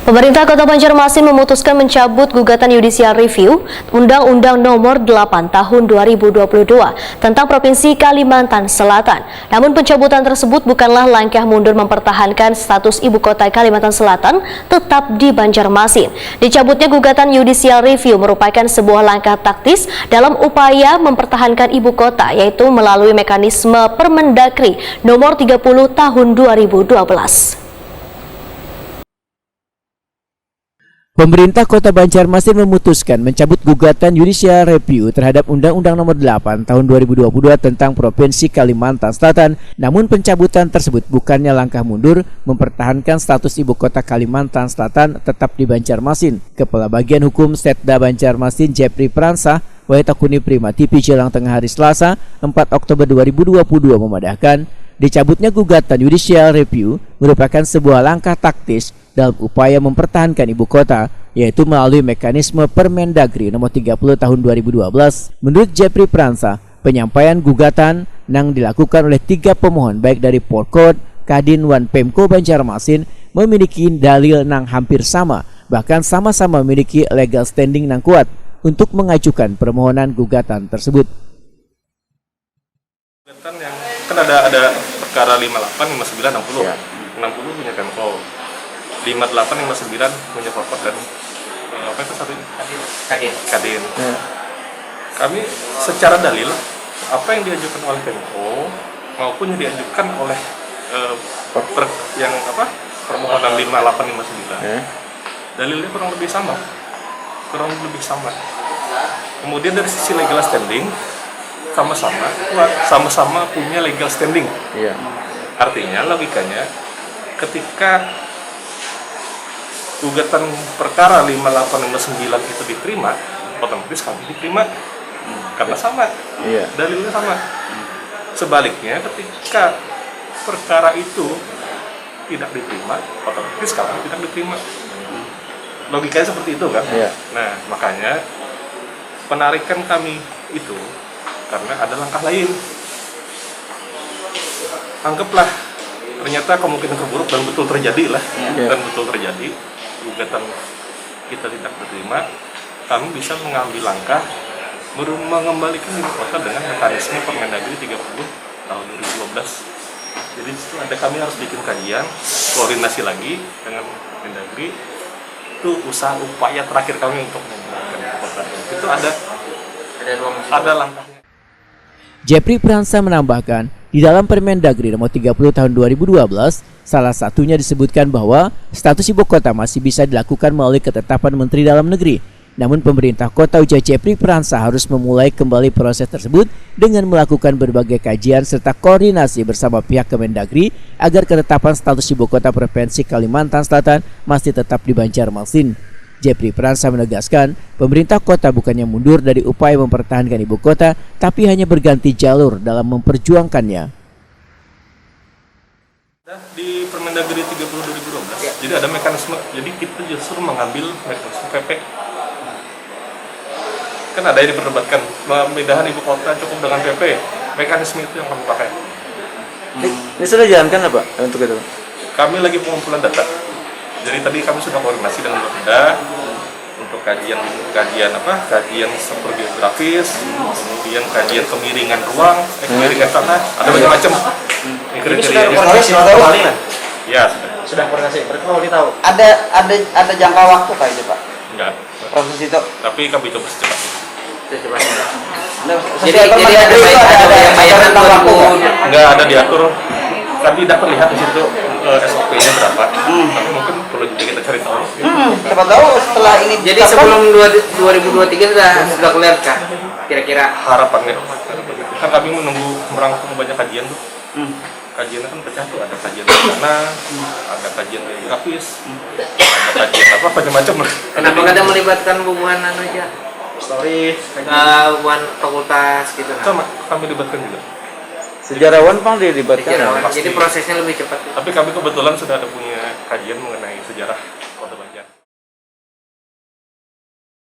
Pemerintah Kota Banjarmasin memutuskan mencabut gugatan Judicial Review Undang-Undang Nomor 8 Tahun 2022 tentang Provinsi Kalimantan Selatan. Namun pencabutan tersebut bukanlah langkah mundur mempertahankan status ibu kota Kalimantan Selatan tetap di Banjarmasin. Dicabutnya gugatan Judicial Review merupakan sebuah langkah taktis dalam upaya mempertahankan ibu kota, yaitu melalui mekanisme Permendagri Nomor 30 Tahun 2012. Pemerintah Kota Banjarmasin memutuskan mencabut gugatan Judicial Review terhadap Undang-Undang Nomor 8 Tahun 2022 tentang Provinsi Kalimantan Selatan. Namun pencabutan tersebut bukannya langkah mundur mempertahankan status ibu kota Kalimantan Selatan tetap di Banjarmasin. Kepala Bagian Hukum Setda Banjarmasin Jepri Pransa Waitakuni Prima TV jelang tengah hari Selasa 4 Oktober 2022 memadahkan dicabutnya gugatan Judicial Review merupakan sebuah langkah taktis dalam upaya mempertahankan ibu kota, yaitu melalui mekanisme Permendagri Nomor 30 Tahun 2012. Menurut Jepri Pransa, penyampaian gugatan yang dilakukan oleh 3 pemohon baik dari Polkot, Kadin, Wan Pemko Banjarmasin memiliki dalil yang hampir sama, bahkan sama-sama memiliki legal standing yang kuat untuk mengajukan permohonan gugatan tersebut. Gugatan yang kan ada perkara 58, 59, 60. Ya. 60 punya Pemko. 58, 59 punya Polkot dan apa itu satu ini? Kadin. Ya. Kami secara dalil apa yang diajukan oleh Pemko maupun yang diajukan oleh permohonan 58, 59. Ya. Dalilnya kurang lebih sama. Kemudian dari sisi legal standing sama-sama punya legal standing. Ya. Artinya logikanya ketika gugatan perkara 58, 59 itu diterima, otomatis kami diterima karena sama, dalilnya sama. Sebaliknya ketika perkara itu tidak diterima, otomatis kami tidak diterima. Logikanya seperti itu kan? Nah, makanya penarikan kami itu karena ada langkah lain. Anggaplah ternyata kemungkinan terburuk dan betul terjadi gugatan kita tidak diterima, kami bisa mengambil langkah mengembalikan ibu kota dengan mekanisme Permendagri 30 tahun 2012. Jadi itu kami harus bikin kajian, koordinasi lagi dengan Permendagri. Itu upaya terakhir kami untuk mengembalikan ibu kota. Itu ada langkahnya. Jepri Pransa menambahkan, di dalam Permendagri Nomor 30 Tahun 2012, salah satunya disebutkan bahwa status ibu kota masih bisa dilakukan melalui ketetapan Menteri Dalam Negeri. Namun pemerintah kota, ujar Jepri Pransa, harus memulai kembali proses tersebut dengan melakukan berbagai kajian serta koordinasi bersama pihak Kemendagri agar ketetapan status ibu kota Provinsi Kalimantan Selatan masih tetap di Banjarmasin. Jepri Pransa menegaskan, pemerintah kota bukannya mundur dari upaya mempertahankan ibu kota, tapi hanya berganti jalur dalam memperjuangkannya. Di Permendagri 30 2012, jadi ada mekanisme, jadi kita justru mengambil mekanisme PP. Kan ada yang diperdebatkan, pemindahan ibu kota cukup dengan PP, mekanisme itu yang kami pakai. Ini sudah dijalankan apa untuk itu? Kami lagi pengumpulan data. Jadi tadi kami sudah koordinasi dengan Bapeda untuk kajian struktur geografis, kemudian kajian kemiringan ruang, kemiringan tanah, ada macam-macam. Ini sudah koordinasi awalnya? Ya, sudah koordinasi. Berarti mau ditahu. Ada jangka waktu kah itu, Pak? Enggak. Proses itu. Tapi kami coba secepatnya. Jadi ada tentang waktu enggak ada diatur. Kami tidak terlihat di situ SOP-nya berapa. Tapi mungkin perlu juga kita cari tahu. Siapa tahu setelah ini. Jadi sebelum 2023 sudah clear kah? Kira-kira harapannya. Kan kami menunggu merangkum banyak kajian tuh. Kajiannya kan pecah tuh, ada kajian tanah, ada kajian geografis, ada kajian macam-macam. Kenapa nggak ada melibatkan hubungan aja? Stories, hubungan fakultas gitu. Sama kami libatkan juga. Sejarawan Bang dilibatkan. Jadi prosesnya lebih cepat. Tapi kami kebetulan sudah ada punya kajian mengenai sejarah